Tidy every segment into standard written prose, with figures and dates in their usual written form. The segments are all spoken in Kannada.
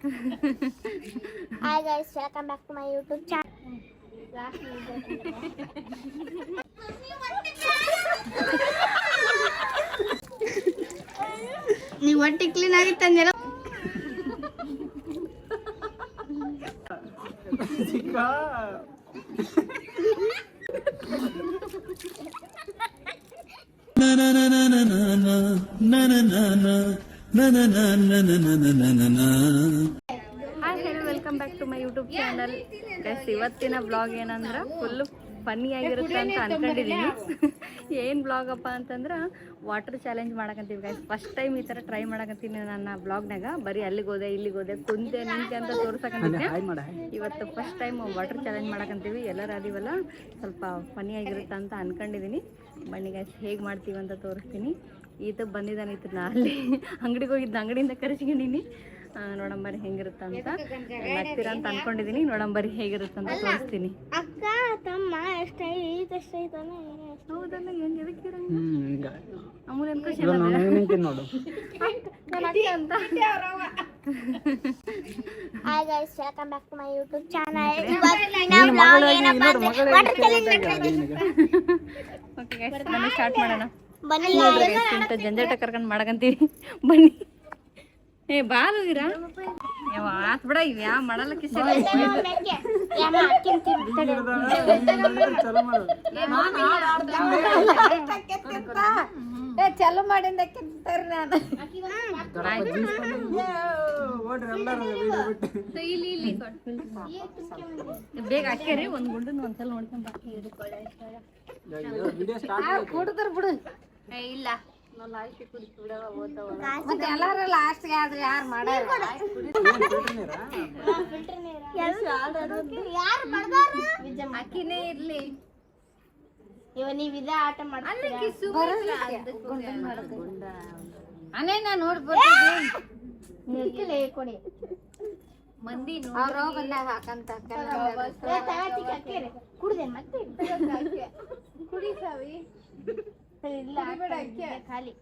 Hi guys, welcome back to my YouTube channel. ನೀವು ಹೊಟ್ಟೆ ಕ್ಲೀನ್ ಆಗಿತ್ತು ಅಂದೆಲ್ಲ hi hello welcome back to my YouTube channel guys. ಇವತ್ತಿನ ಬ್ಲಾಗ್ ಏನಂದ್ರೆ ಫುಲ್ಲು ಫನ್ನಿ ಆಗಿರುತ್ತೆ ಅಂತ ಅನ್ಕೊಂಡಿದ್ದೀನಿ. ಏನು ಬ್ಲಾಗಪ್ಪ ಅಂತಂದ್ರೆ ವಾಟರ್ ಚಾಲೆಂಜ್ ಮಾಡಕಂತೀವಿ ಗೈಸ್. ಫಸ್ಟ್ ಟೈಮ್ ಈ ಥರ ಟ್ರೈ ಮಾಡಕಂತೀನಿ ನನ್ನ ಬ್ಲಾಗ್ನಾಗ. ಬರೀ ಅಲ್ಲಿಗೆ ಹೋದೆ ಇಲ್ಲಿಗೆ ಹೋದೆ ಕುಂತೆ ನಿಂತೆ ಅಂತ ತೋರ್ಸಕಂತೀನಿ. ಇವತ್ತು ಫಸ್ಟ್ ಟೈಮ್ ವಾಟರ್ ಚಾಲೆಂಜ್ ಮಾಡಕಂತೀವಿ. ಎಲ್ಲರೂ ಅದೀವಲ್ಲ ಸ್ವಲ್ಪ ಫನ್ನಿ ಆಗಿರುತ್ತೆ ಅಂತ ಅನ್ಕೊಂಡಿದ್ದೀನಿ. ಬನ್ನಿ ಗೈಸ್ ಹೇಗೆ ಮಾಡ್ತೀವಿ ಅಂತ ತೋರಿಸ್ತೀನಿ. ಈತ ಬಂದಿದ್ದಾನೆ, ಈತ ನಾ ಅಲ್ಲಿ ಅಂಗಡಿಗೆ ಹೋಗಿದ್ದು, ಅಂಗಡಿಯಿಂದ ಕರೆಸ್ಕೊಂಡಿನಿ. ನೋಡಂಬರಿ ಹೆಂಗಿರುತ್ತೆ ಅಂತ ನಗ್ತೀರ ಅಂತ ಅನ್ಕೊಂಡಿದೀನಿ. ನೋಡಂಬರಿ ಹೇಗಿರುತ್ತೆ ಅಂತ ತೋರಿಸ್ತೀನಿ. ಅಕ್ಕ ತಮ್ಮ ಎಷ್ಟೈತಾನೆ ಹೌದಲ್ಲ, ಏನ್ ಎದಕ್ಕಿರ ಅಮೂಲ್ ಖುಷಿ ನೋಡು ಅಂತ. Hi guys, welcome back to my YouTube channel. Okay guys, ಬನ್ನಿ ಸ್ಟಾರ್ಟ್ ಮಾಡೋಣ. ಬನ್ನಿ ಇಂಥ ಜಂಜಾಟ ಕರ್ಕೊಂಡು ಮಾಡಕಂತೀವಿ. ಬನ್ನಿ. ಏ ಬಾಲವೀರಾ ಆತ್ ಬಿಡ, ಇವ್ ಯಾವ ಮಾಡಲ್ಲ ಕಿಸ ಚಲೋ ಮಾಡಿಂದ ನಾನು ಬೇಗ ಹಾಕ್ಯಾರಿ ಒಂದ್ ಗುಂಡನ್ನು ಒಂದ್ಸಲ ನೋಡ್ಕೊಂಡ್ ಕುಡಿದ್ರ ಬಿಡು. ಇಲ್ಲ ಮತ್ತೆ ಎಲ್ಲಾರು ಲಾಸ್ಟ್ ಆದ್ರೆ ಯಾರು ಮಾಡ್ಯಾರ? ಅಕ್ಕಿನೇ ಇರ್ಲಿ. ನೀವ್ ಇದ ಆಟ ಮಾಡ್ತೀರಾ? ಅನೇ ನಾ ನೋಡ್ಬೋದು ಕೊಡಿ ಮಂದಿ ಅವ್ರ ಬಂದಾಗ ಹಾಕಂತ ಕುಡ್ದೆ ಮತ್ತೆ ಕುಡಿಸಾವಿ ಖಾಲಿ.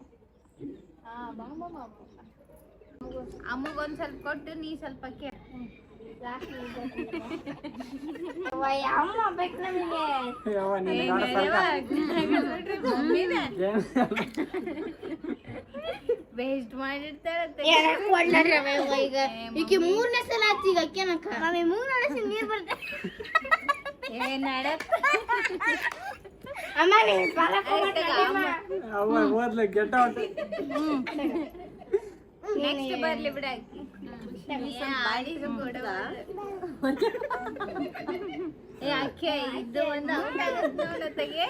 ಅಮ್ಮಗೊಂದ್ ಸ್ವಲ್ಪ ಕೊಟ್ಟು ನೀ ಸ್ವಲ್ಪ ಅಮ್ಮ ಬೇಕು ನಮಗೆ. ವೇಸ್ಟ್ ಮಾಡಿರ್ತಾರೆ. ಈಗ ಈಕೆ 3ನೇ ಸಲ ಆಯ್ತು. ಈಗ ಅಕ್ಕೇನಕ್ಕ ಮಮ್ಮಿ 3 ಸಲ ನೀರ್ ಬರ್ತದೆ. ಏನ್ ಅಮ್ಮ ನೀವು ನೆಕ್ಸ್ಟ್ ಬರ್ಲಿ ಬಿಡ. ಅಕ್ಕೆ ಇದು ಒಂದು ಔಟ್ ಆಗುತ್ತೆ ನೋಡತ್ತೆಗೆ.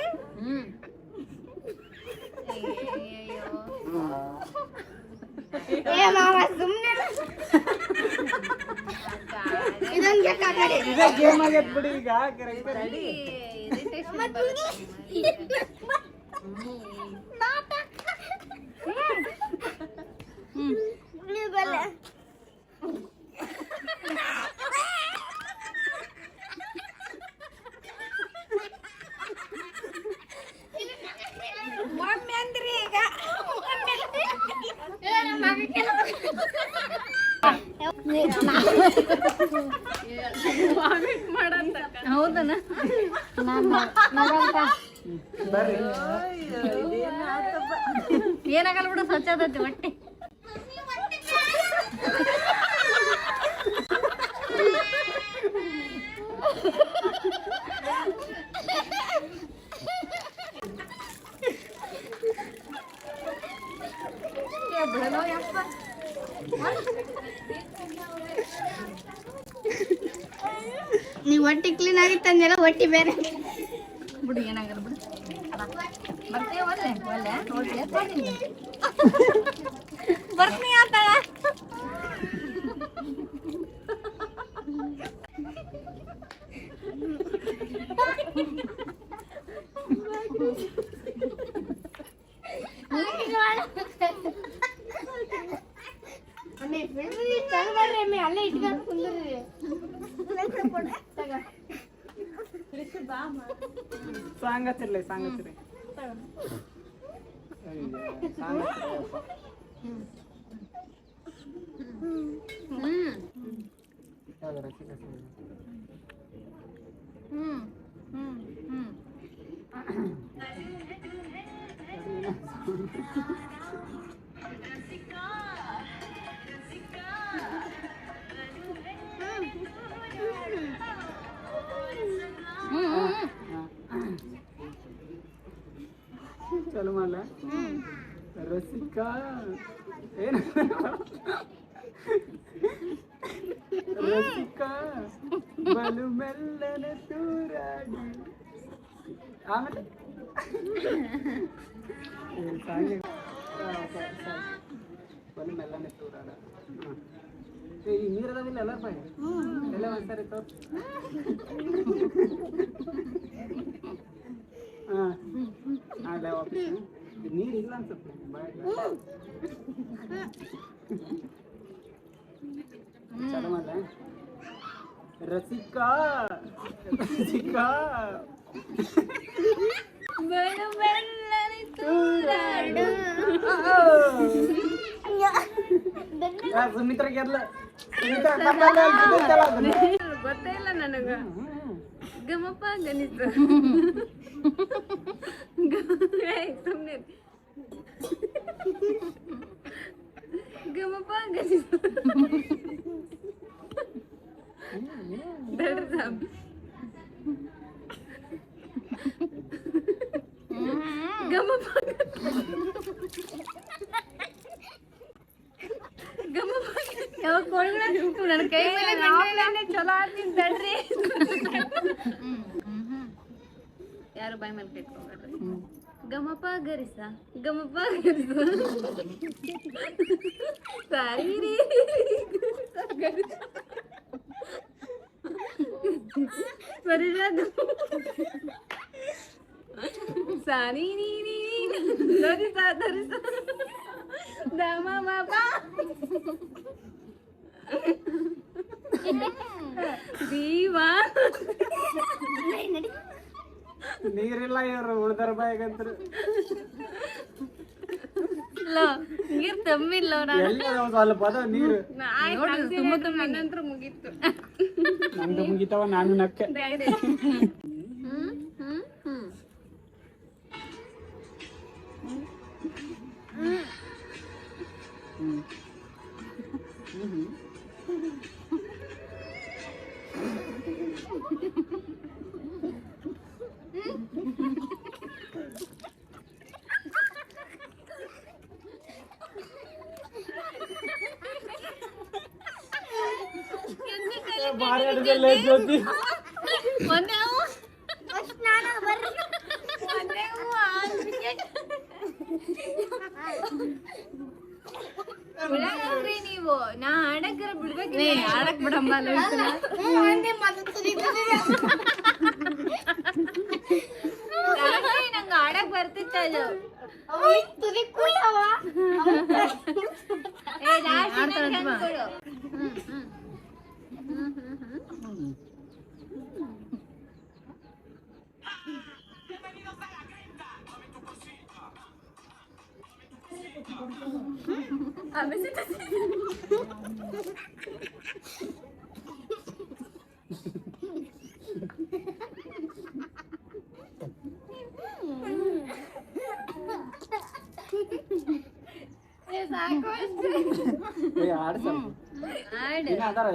ಏ ಮಾವ ಸುಮ್ಮನೆ ಇದೊಂದು ಬೇಕಾಗಡೆ ಇದೇ ಗೇಮ್ ಆಗೈತೆ ಬಿಡಿ. ಈಗ ರೆಡಿ ಇರಿಟೇಷನ್ ಒಮ್ಮೆ ಅಂದ್ರಿ ಈಗ ಹೌದನ? ಏನಾಗಲ್ಲ ಬಿಡು, ಸ್ವಚ್ಛ ಆದೈತಿ ಹೊಟ್ಟೆ. ನೀವು ಹೊಟ್ಟೆ ಕ್ಲೀನ್ ಆಗಿತ್ತು ಅಂದೆಲ್ಲ ಹೊಟ್ಟೆ ಬೇರೆ ಬಿಡು, ಏನಾಗಲ್ಲ ಬಿಡು. ಬರ್ತೇವೆ ಒಲ್ಲೆ ಒಲ್ಲೆ ನೋಡ್ಲಿ ಬರ್ತೀನಿ ಆತ. ಅಲ್ಲೇ ಇಟ್ಕೊಂಡು ಕುಂದ್ರಿ. ಸಾಂಗತಿರ್ಲಿ ಸಾಂಗತಿರಿ ಅದು ರಸಿಕ ಸಿಂಹ. ಚಲೋ ಮಾಡಲ ರಸಿಕಾ ಏನು ರಸಿಕಾ ಬಲು ಮೆಲ್ಲನೆ ತೂರಾಡಿ ಆಮೇಲೆ ಬಲು ಮೆಲ್ಲನೆ ತೂರಾಡ ಈ ನೀರದಾವಿಲ್ಲ ಎಲ್ಲ ಬಾಯ್ ಎಲ್ಲ ಒಂದ್ಸರಿ ತೋರ್ಸು. ಹಾಂ ಅಲ್ಲ ವಾಪಸ್ ನೀರು ಇಲ್ಲ ಅನ್ಸುತ್ತೆ ಬಾಯ್ ಚಲೋ ಮಾಡ ರಸಿಕಾ ರಸಿಕಾ ಸುಮಿತ್ರ ಗೆಲ್ಲ ಗೊತ್ತೇ ಇಲ್ಲ ನನಗ ಗಮಪ್ಪ ಗಣಿತ ಸುಮ್ಮನೆ ಗಮಪ್ಪ ಗಣಿತ ಗಮಪ್ಪ ನನ್ನ ಕೈ ಮೇಲೆ ಚಲೋ ಆಗ್ತೀನಿ ತಡ್ರಿ. ಯಾರು ಬಾಯ್ ಮೇಲೆ ಕೈಟ್ಕೊಬೇಡ್ರಿ. ಗಮಪ ಗರಿಸ ಗಮಪ ಗರಿಸ ಸಾರಿ ರೀ ಸಾರಿ ನೀ ಧರಿಸ ಧರಿಸ ದಮ ಬಾಬಾ ದೀವಾ ನೀರಿಲ್ಲ ಇವ್ರು ಉಳ್ದಾರ ಬಾಯಿಗಂತ್ರ ನೀರ್ ತಮ್ಮಿಲ್ಲ ಎಲ್ಲ ಸ್ವಲ್ಪ ಅದ ನೀರು ತುಂಬ ತುಂಬ ನಂತರ ಮುಗೀತು. ನಂದು ಮುಗಿತಾವ ನಾನು ನಕ್ಕೆ ಬಾರಿ ಅಡ್ಗೆಲ್ಲ ಜ್ಯೋತಿ ನೀವು ನಾ ಆಡಕ್ರ ಬಿಡ್ಬೇಕು ಆಡಕ್ ಬಿಡಮ್ಮ ನಂಗೆ ಆಡಕ್ ಬರ್ತಿತ್ತ ಅದು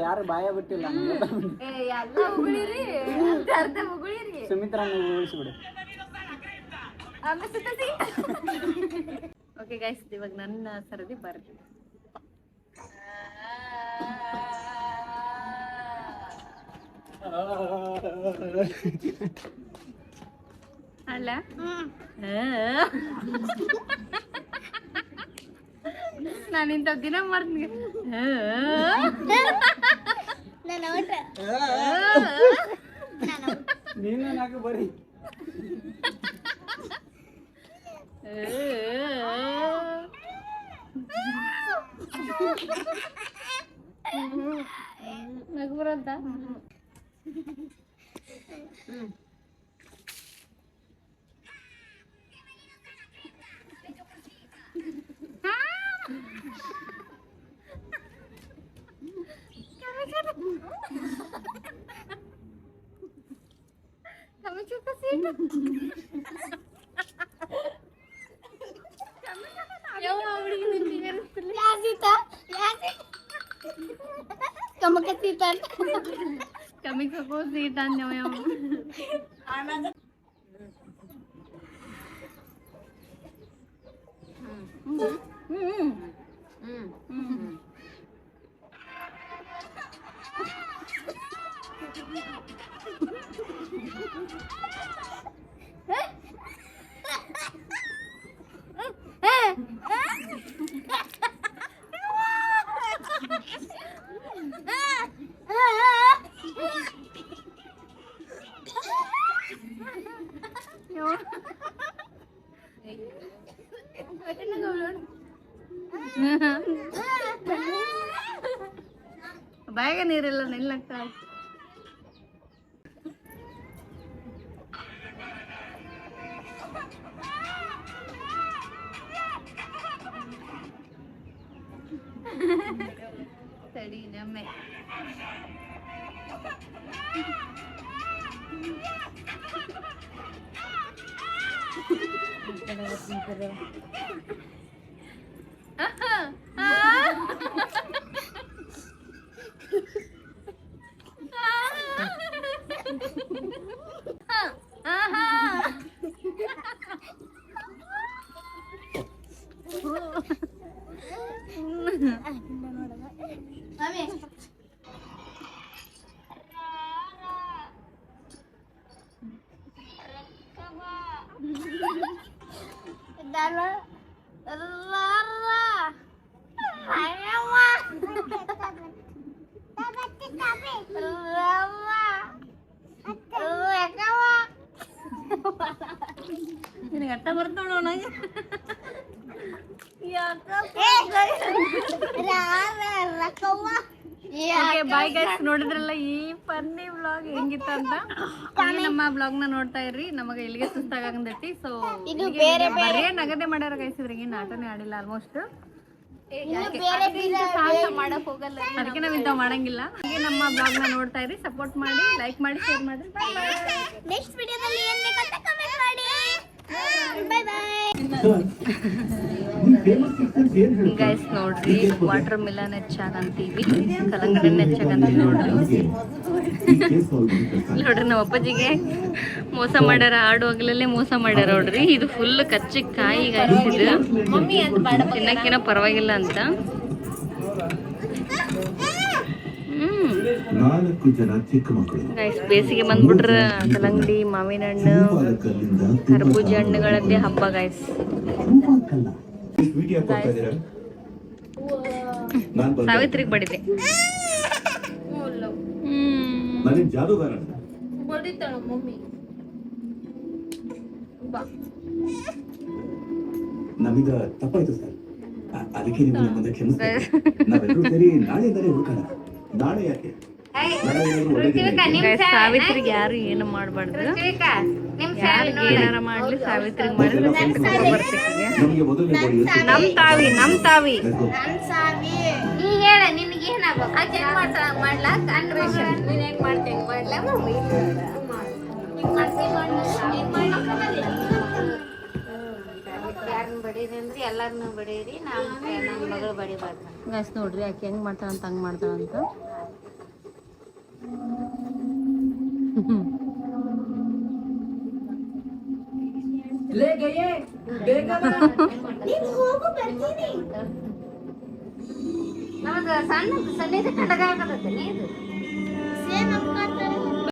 ಯಾರು ಬಾಯ ಬಿಟ್ಟಿಲ್ಲ ಸುಮಿತ್ರ ಉಳಿಸ್ಬಿಡು. ಓಕೆ ಗೈಸ್ ಇವಾಗ ನನ್ನ ಸರದಿ ಬರ್ರಿ. ಅಲ್ಲ ನಾನು ಇಂಥ ದಿನ ಮಾಡ್ತೀನಿ. ನೀನು ನಾಲ್ಕು ಬರೀ ನಗು ಬರಂತ ಕಮ್ಮಿ ಕಕ್ಕೋ ಸೀಟ್ ಅಂದ್ಯವ ಯಾವ ಬಾಯಾಗ ನೀರಿಲ್ಲ ನಿಲ್ಲಕ್ಕ ತಡಿ ನಮ್ಮೆ ನಿನಗೆ ಅಟ್ಟ ಬರ್ತಾವ ನನಗೆ ಬಾಯ್ ಗೈಸ್ ನೋಡಿದ್ರಲ್ಲ ಈ ಫನ್ನಿ ವ್ಲಾಗ್ ಹೆಂಗಿತ್ತ ಅಂತ ನಮ್ಮ ಬ್ಲಾಗ್ ನ ನೋಡ್ತಾ ಇರ್ರಿ ನಮಗೆ ಇಲ್ಲಿಗೆ ಸುಸ್ತಾಗಂದೈತಿ ಸೊ ಬರೇ ನಗದೆ ಮಾಡ್ಯಾರ ಗೈಸ್ ಇದ್ರಿಗೆ ಏನು ಆಟನೇ ಆಡಿಲ್ಲ ಆಲ್ಮೋಸ್ಟ್ ಮಾಡಕ್ ಹೋಗಲ್ಲ ಅದಕ್ಕೆ ನಾವ್ ಇಂಥವ್ ಮಾಡಂಗಿಲ್ಲ ಹಾಗೆ ನಮ್ಮ ಬ್ಲಾಗ್ ನ ನೋಡ್ತಾ ಇರಿ ಸಪೋರ್ಟ್ ಮಾಡಿ ಲೈಕ್ ಮಾಡಿ ಶೇರ್ ಮಾಡಿ ನೆಕ್ಸ್ಟ್ ವಿಡಿಯೋದಲ್ಲಿ ಏನ್ ಬೇಕಂತ ಕಮೆಂಟ್ ಮಾಡಿ ಬೈ ಬೈ ಗೈಸ್ ನೋಡ್ರಿ ವಾಟರ್ ಮಿಲನ್ ಹೆಚ್ಚಾಗಂತೀವಿ ಕಲ್ಲಂಗಡಿ ಹೆಚ್ಚಾಗಂತೀವಿ ನೋಡ್ರಿ ನೋಡ್ರಿ ನಮ್ಮ ಅಪ್ಪಾಜಿಗೆ ಮೋಸ ಮಾಡ್ಯಾರ ಆಡುವಾಗಲೇ ಮೋಸ ಮಾಡ್ಯಾರ ನೋಡ್ರಿ ಇದು ಫುಲ್ ಕಚ್ಚಿ ಕಾಯಿ ಗಾಯಿಸಿದ ತಿನ್ನಕ್ಕಿನ ಪರವಾಗಿಲ್ಲ ಅಂತ ಗೈಸ್ ಬೇಸಿಗೆ ಬಂದ್ಬಿಟ್ರ ಕಲ್ಲಂಗಡಿ ಮಾವಿನ ಹಣ್ಣು ಕರ್ಬೂಜ ಹಣ್ಣುಗಳದ್ದೇ ಹಬ್ಬ ಗೈಸ್ ಸಾವಿತ್ರಿಗೆ ಬಡಿದೆ ನಮ್ಮಿಂದ ತಪ್ಪಾಯ್ತು ಸರ್ ಅದಕ್ಕೆ ನೀವು ನಮ್ಮನ್ನ ಕ್ಷಮಿಸ್ತಾರೆ ನಾವೆಲ್ಲರೂ ಸೇರಿ ನಾಳೆಯಿಂದಲೇ ಹುಡುಕೋಣ ನಾಳೆ ಯಾಕೆ ಸಾವಿತ್ರಿಗೆ ಯಾರು ಏನು ಮಾಡ್ಬಾರ್ದು ಯಾರಿಗೆ ಏನಾರ ಮಾಡ್ಲಿ ಸಾವಿತ್ರಿಗೆ ಮಾಡಿದ್ರೆ ನಮ್ ತಾವಿ ನೀ ಹೇಳ ನಿನಗೆ ಏನಾಗ್ಬೇಕು ಆಕೆ ಹೆಂಗ್ ಮಾಡ್ತಾಳ ಮಾಡ್ಲಾಕ್ ನೀನ್ ಹೆಂಗ್ ಮಾಡ್ತೇನೆ ಮಾಡ್ಲಾ ಯಾರನ್ನ ಬಡೀರಿ ಎಲ್ಲಾರನ್ನೂ ಬಡೀರಿ ನಮ್ಮ ಮಗಳು ಬಡಿಬಾರ್ದು ಗೈಸ್ ನೋಡ್ರಿ ಆಕೆ ಹೆಂಗ್ ಮಾಡ್ತಾಳಂತ ಹಂಗ್ ಮಾಡ್ತಾಳಂತ ನಮಗ ಸಣ್ಣ ಸಣ್ಣದ ಕಡಗ ಆಗತ್ತೆ ನೀರು